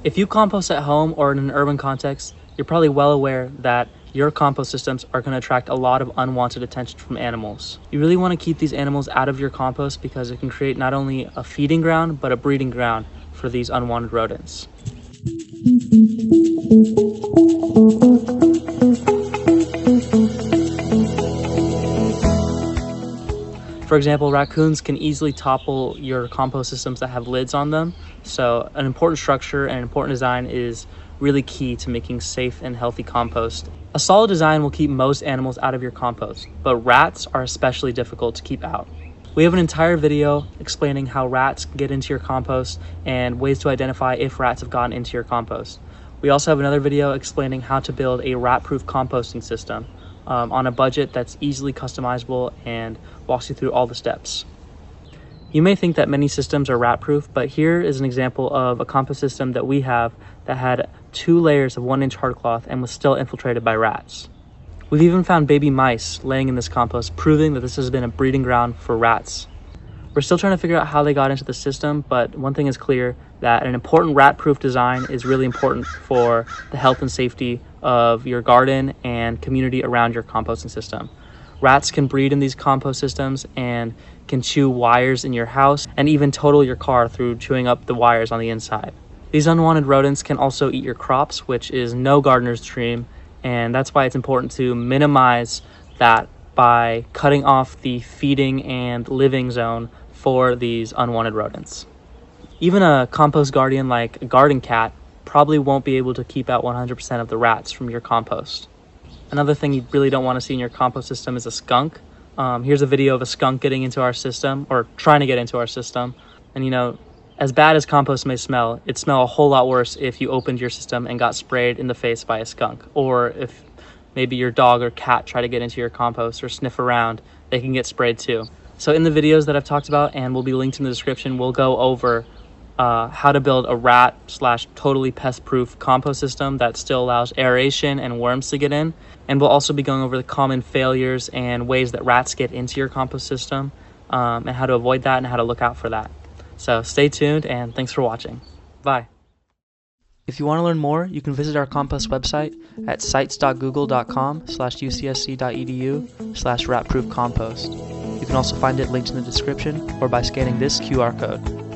If you compost at home or in an urban context, you're probably well aware that your compost systems are going to attract a lot of unwanted attention from animals. You really want to keep these animals out of your compost because it can create not only a feeding ground, but a breeding ground for these unwanted rodents. For example, raccoons can easily topple your compost systems that have lids on them. So an important structure and important design is really key to making safe and healthy compost. A solid design will keep most animals out of your compost, but rats are especially difficult to keep out. We have an entire video explaining how rats get into your compost and ways to identify if rats have gotten into your compost. We also have another video explaining how to build a rat-proof composting system on a budget that's easily customizable and walks you through all the steps. You may think that many systems are rat-proof, but here is an example of a compost system that we have that had 2 layers of 1-inch hardcloth and was still infiltrated by rats. We've even found baby mice laying in this compost, proving that this has been a breeding ground for rats. We're still trying to figure out how they got into the system, but one thing is clear, that an important rat-proof design is really important for the health and safety of your garden and community around your composting system. Rats can breed in these compost systems and can chew wires in your house and even total your car through chewing up the wires on the inside. These unwanted rodents can also eat your crops, which is no gardener's dream, and that's why it's important to minimize that by cutting off the feeding and living zone for these unwanted rodents. Even a compost guardian like a garden cat probably won't be able to keep out 100% of the rats from your compost. Another thing you really don't want to see in your compost system is a skunk. Here's a video of a skunk getting into our system, or trying to get into our system. And you know, as bad as compost may smell, it'd smell a whole lot worse if you opened your system and got sprayed in the face by a skunk. Or if maybe your dog or cat try to get into your compost or sniff around, they can get sprayed too. So in the videos that I've talked about, and will be linked in the description, we'll go over how to build a rat/totally pest-proof compost system that still allows aeration and worms to get in. And we'll also be going over the common failures and ways that rats get into your compost system, and how to avoid that and how to look out for that. So stay tuned, and thanks for watching. Bye. If you want to learn more, you can visit our compost website at sites.google.com/ucsc.edu/ratproofcompost. You can also find it linked in the description or by scanning this QR code.